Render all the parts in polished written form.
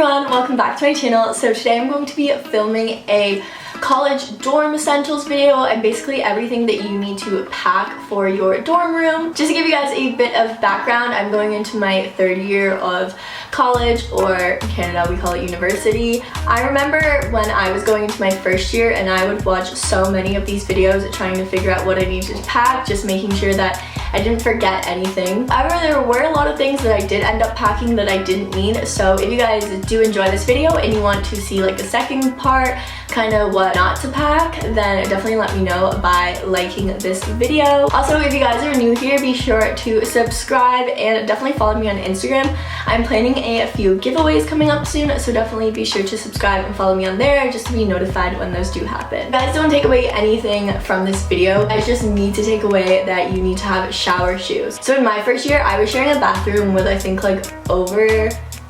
everyone, welcome back to my channel. So today I'm going to be filming a college dorm essentials video and basically everything that you need to pack for your dorm room. Just to give you guys a bit of background, I'm going into my third year of college, or in Canada we call it university. I remember when I was going into my first year and I would watch so many of these videos trying to figure out what I needed to pack, just making sure that I didn't forget anything. However, there were a lot of things that I did end up packing that I didn't need. So if you guys do enjoy this video and you want to see like a second part, kind of what not to pack, then definitely let me know by liking this video. Also, if you guys are new here, be sure to subscribe and definitely follow me on Instagram. I'm planning a few giveaways coming up soon, so definitely be sure to subscribe and follow me on there just to be notified when those do happen. You guys, don't take away anything from this video. I just need to take away that you need to have shower shoes. So in my first year, I was sharing a bathroom with I think like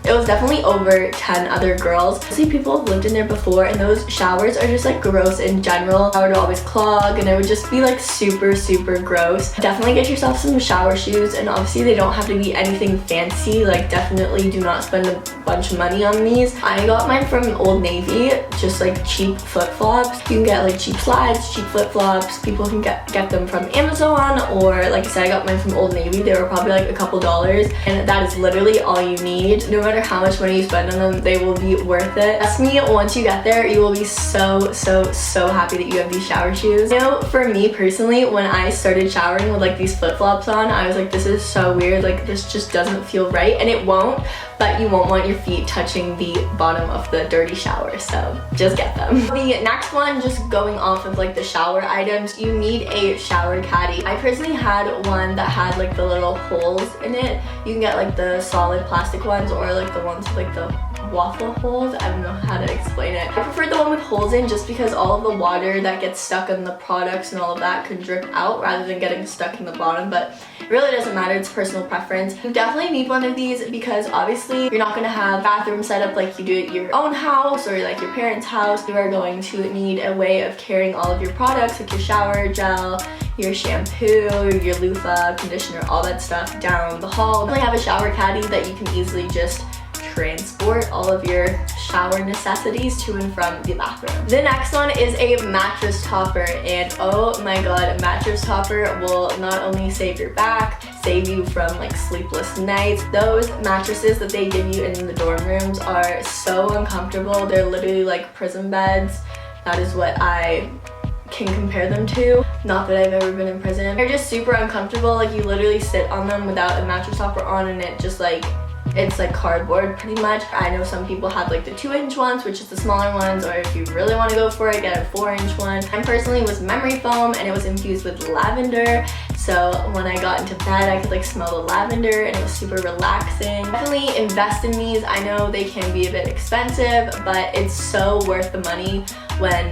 it was definitely over 10 other girls. See, people have lived in there before and those showers are just like gross in general. I would always clog and it would just be like super gross. Definitely get yourself some shower shoes, and obviously they don't have to be anything fancy. Like definitely do not spend a bunch of money on these. I got mine from Old Navy, just like cheap flip-flops. You can get like cheap slides, cheap flip-flops. People can get them from Amazon, or like I said, I got mine from Old Navy. They were probably like a couple dollars, and that is literally all you need. No matter how much money you spend on them, they will be worth it. Trust me, once you get there, you will be so happy that you have these shower shoes. You know, for me personally, when I started showering with like these flip-flops on, I was like, this is so weird, like this just doesn't feel right, and it won't, but you won't want your feet touching the bottom of the dirty shower, so just get them. The next one, just going off of like the shower items, you need a shower caddy. I personally had one that had like the little holes in it. You can get like the solid plastic ones or like the ones with like the waffle holes. I don't know how to explain it. I prefer the one with holes in just because all of the water that gets stuck on the products and all of that can drip out rather than getting stuck in the bottom, but it really doesn't matter, it's personal preference. You definitely need one of these because obviously you're not going to have bathroom set up like you do at your own house or like your parents' house. You are going to need a way of carrying all of your products, like your shower gel, your shampoo, your loofah, conditioner, all that stuff down the hall. You only have a shower caddy that you can easily just transport all of your shower necessities to and from the bathroom. The next one is a mattress topper, and oh my god, a mattress topper will not only save your back, save you from like sleepless nights. Those mattresses that they give you in the dorm rooms are so uncomfortable. They're literally like prison beds. That is what I can compare them to. Not that I've ever been in prison. They're just super uncomfortable. Like you literally sit on them without a mattress topper on, and it just like, it's like cardboard pretty much. I know some people have like the 2-inch ones, which is the smaller ones, or if you really want to go for it, get a 4-inch one. Mine personally was memory foam and it was infused with lavender, so when I got into bed I could like smell the lavender and it was super relaxing. Definitely invest in these. I know they can be a bit expensive, but it's so worth the money when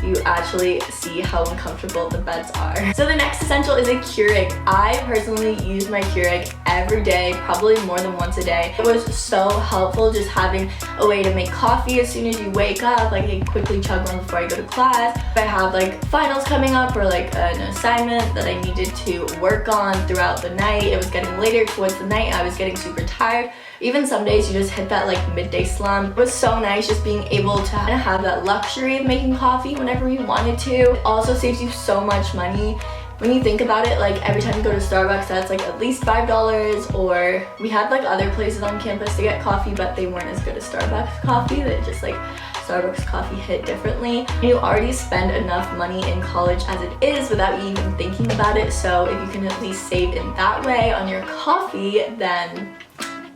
you actually see how uncomfortable the beds are. So the next essential is a Keurig. I personally use my Keurig every day, probably more than once a day. It was so helpful just having a way to make coffee as soon as you wake up, like I quickly chug one before I go to class. If I have like finals coming up or like an assignment that I needed to work on throughout the night, it was getting later towards the night, I was getting super tired. Even some days you just hit that like midday slump. It was so nice just being able to kind of have that luxury of making coffee whenever you wanted to. It also saves you so much money. When you think about it, like every time you go to Starbucks, that's like at least $5, or we had like other places on campus to get coffee, but they weren't as good as Starbucks coffee. They just like, Starbucks coffee hit differently. You already spend enough money in college as it is without you even thinking about it, so if you can at least save in that way on your coffee, then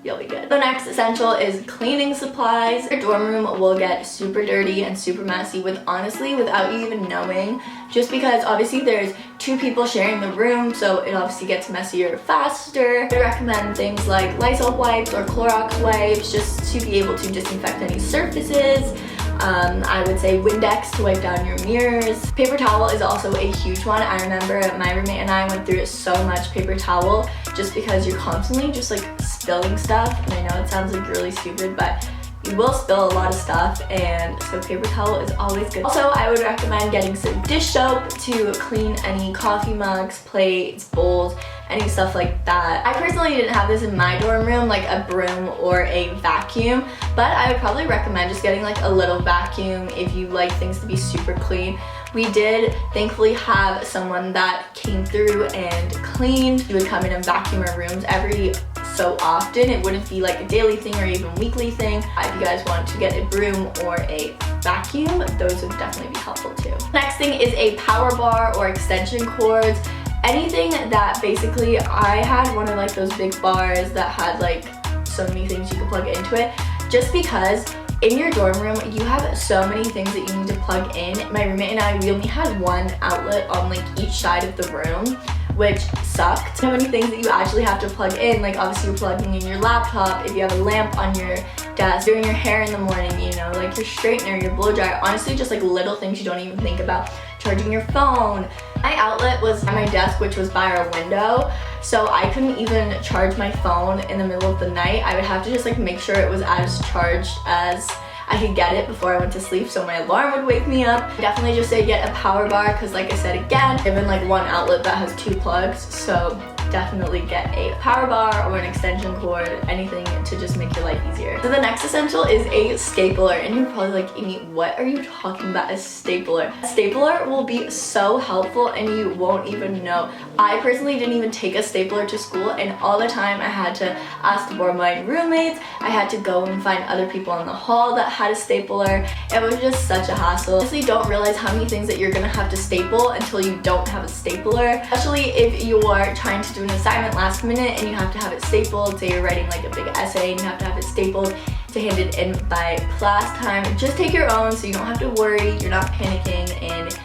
you'll be good. The next essential is cleaning supplies. Your dorm room will get super dirty and super messy without you even knowing, just because obviously there's 2 people sharing the room, so it obviously gets messier faster. I recommend things like Lysol wipes or Clorox wipes just to be able to disinfect any surfaces. I would say Windex to wipe down your mirrors. Paper towel is also a huge one. I remember my roommate and I went through so much paper towel just because you're constantly just like spilling stuff, and I know it sounds like really stupid, but you will spill a lot of stuff, and so paper towel is always good. Also, I would recommend getting some dish soap to clean any coffee mugs, plates, bowls, any stuff like that. I personally didn't have this in my dorm room, like a broom or a vacuum, but I would probably recommend just getting like a little vacuum if you like things to be super clean. We did thankfully have someone that came through and cleaned. He would come in and vacuum our rooms every so often. It wouldn't be like a daily thing or even weekly thing. If you guys want to get a broom or a vacuum, those would definitely be helpful too. Next thing is a power bar or extension cords. Anything that basically, I had one of like those big bars that had like so many things you could plug into it, just because in your dorm room, you have so many things that you need to plug in. My roommate and I, we only had one outlet on like each side of the room, which sucked. So many things that you actually have to plug in, like obviously you're plugging in your laptop, if you have a lamp on your desk, doing your hair in the morning, you know, like your straightener, your blow dryer, honestly just like little things you don't even think about. Charging your phone. My outlet was at my desk, which was by our window, so I couldn't even charge my phone in the middle of the night. I would have to just like make sure it was as charged as I could get it before I went to sleep, so my alarm would wake me up. Definitely just say get a power bar, because like I said again, given like one outlet that has 2 plugs, so definitely get a power bar or an extension cord, anything to just make your life easier. So the next essential is a stapler, and you're probably like, Amy, what are you talking about, a stapler? A stapler will be so helpful and you won't even know. I personally didn't even take a stapler to school, and all the time I had to ask to borrow my roommates. I had to go and find other people in the hall that had a stapler. It was just such a hassle. Honestly, don't realize how many things that you're gonna have to staple until you don't have a stapler, especially if you are trying to do an assignment last minute and you have to have it stapled. Say you're writing like a big essay and you have to have it stapled to hand it in by class time. Just take your own so you don't have to worry, you're not panicking, and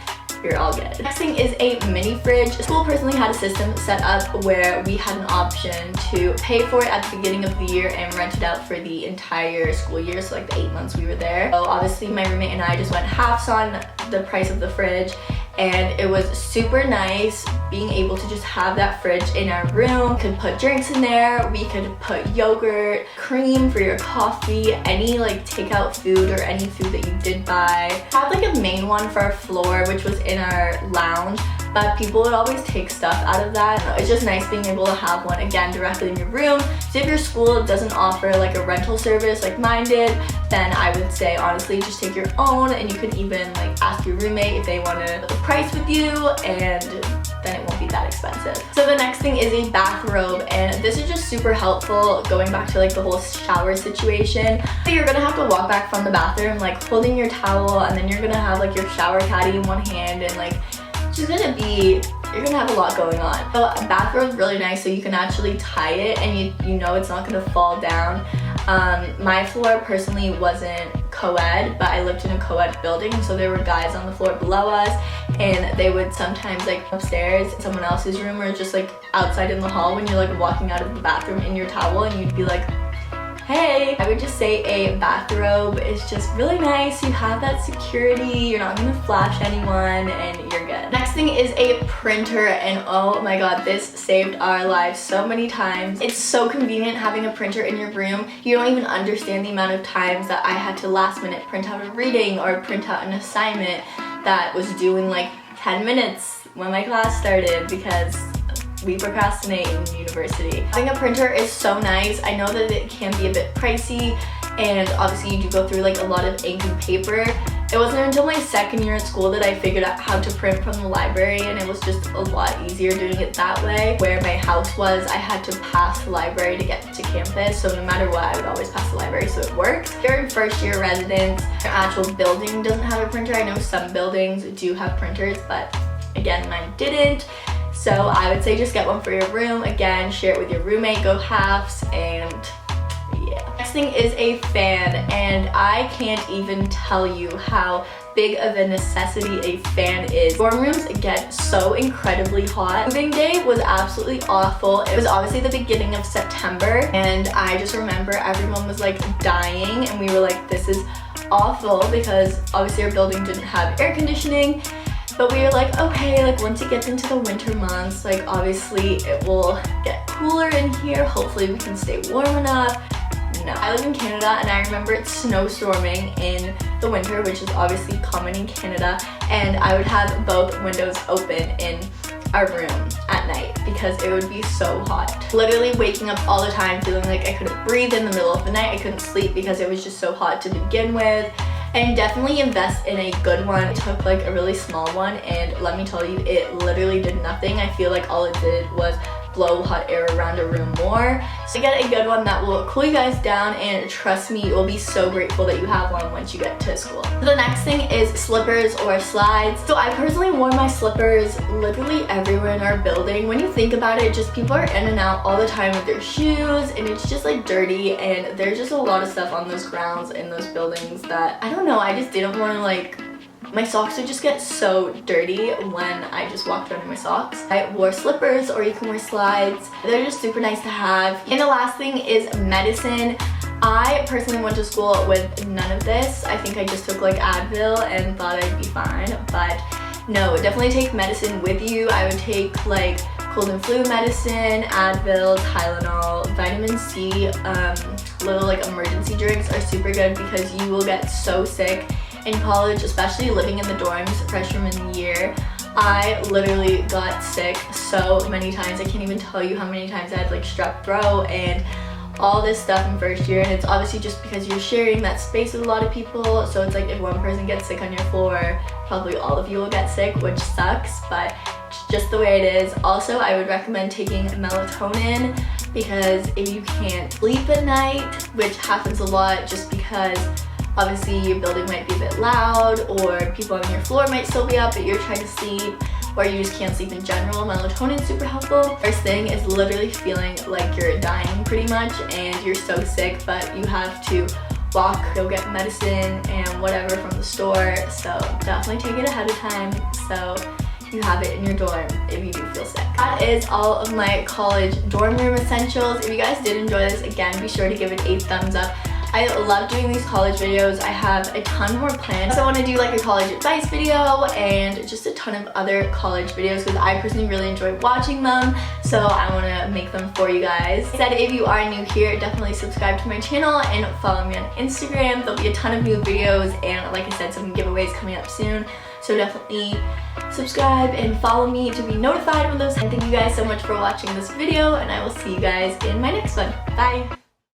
you're all good. Next thing is a mini fridge. School personally had a system set up where we had an option to pay for it at the beginning of the year and rent it out for the entire school year, so like the 8 months we were there. So obviously my roommate and I just went halves on the price of the fridge, and it was super nice being able to just have that fridge in our room. We could put drinks in there, we could put yogurt, cream for your coffee, any like takeout food or any food that you did buy. We had like a main one for our floor, which was in our lounge, but people would always take stuff out of that. It's just nice being able to have one again directly in your room. So if your school doesn't offer like a rental service like mine did, then I would say honestly just take your own, and you could even like ask your roommate if they want to price with you, and then it won't be that expensive. So the next thing is a bathrobe, and this is just super helpful going back to like the whole shower situation. So you're gonna have to walk back from the bathroom like holding your towel, and then you're gonna have like your shower caddy in one hand, and like you're gonna have a lot going on. So a bathrobe is really nice, so you can actually tie it and you know it's not gonna fall down. My floor personally wasn't co-ed, but I lived in a co-ed building, so there were guys on the floor below us, and they would sometimes like upstairs in someone else's room or just like outside in the hall when you're like walking out of the bathroom in your towel, and you'd be like, hey. I would just say a bathrobe is just really nice. You have that security, you're not gonna flash anyone, and you're good. Next thing is a printer, and oh my god, this saved our lives so many times. It's so convenient having a printer in your room. You don't even understand the amount of times that I had to last minute print out a reading or print out an assignment that was due in like 10 minutes when my class started, because we procrastinate in university. Having a printer is so nice. I know that it can be a bit pricey, and obviously you do go through like a lot of ink and paper. It wasn't until my second year at school that I figured out how to print from the library, and it was just a lot easier doing it that way. Where my house was, I had to pass the library to get to campus, so no matter what, I would always pass the library, so it worked. If you're in first year residence, your actual building doesn't have a printer. I know some buildings do have printers, but again, mine didn't. So I would say just get one for your room. Again, share it with your roommate, go halves, and yeah. Next thing is a fan, and I can't even tell you how big of a necessity a fan is. Dorm rooms get so incredibly hot. Moving day was absolutely awful. It was obviously the beginning of September, and I just remember everyone was like dying, and we were like, this is awful, because obviously our building didn't have air conditioning. But we were like, okay, like once it gets into the winter months, like obviously it will get cooler in here. Hopefully we can stay warm enough. know. I live in Canada and I remember it snowstorming in the winter, which is obviously common in Canada, and I would have both windows open in our room at night because it would be so hot. Literally waking up all the time feeling like I couldn't breathe in the middle of the night. I couldn't sleep because it was just so hot to begin with. And definitely invest in a good one. I took like a really small one and let me tell you, it literally did nothing. I feel like all it did was blow hot air around a room more. So get a good one that will cool you guys down, and trust me, you'll be so grateful that you have one once you get to school. So the next thing is slippers or slides. So I personally wore my slippers literally everywhere in our building. When you think about it, just people are in and out all the time with their shoes, and it's just like dirty, and there's just a lot of stuff on those grounds in those buildings that I don't know, I just didn't want to like, my socks would just get so dirty when I just walked around in my socks. I wore slippers, or you can wear slides. They're just super nice to have. And the last thing is medicine. I personally went to school with none of this. I think I just took like Advil and thought I'd be fine, but no, definitely take medicine with you. I would take like cold and flu medicine, Advil, Tylenol, vitamin C, little like emergency drinks are super good because you will get so sick in college, especially living in the dorms freshman year. I literally got sick so many times. I can't even tell you how many times I had like strep throat and all this stuff in first year, and it's obviously just because you're sharing that space with a lot of people, so it's like if one person gets sick on your floor, probably all of you will get sick, which sucks, but it's just the way it is. Also, I would recommend taking melatonin because if you can't sleep at night, which happens a lot just because obviously your building might be a bit loud, or people on your floor might still be up but you're trying to sleep, or you just can't sleep in general, melatonin is super helpful. First thing is literally feeling like you're dying pretty much and you're so sick, but you have to walk, go get medicine and whatever from the store, so definitely take it ahead of time so you have it in your dorm if you do feel sick. That is all of my college dorm room essentials. If you guys did enjoy this, again, be sure to give it a thumbs up. I love doing these college videos. I have a ton more planned. So I want to do like a college advice video and just a ton of other college videos because I personally really enjoy watching them. So I want to make them for you guys. Like I said, if you are new here, definitely subscribe to my channel and follow me on Instagram. There'll be a ton of new videos and like I said, some giveaways coming up soon. So definitely subscribe and follow me to be notified when those. And thank you guys so much for watching this video, and I will see you guys in my next one. Bye!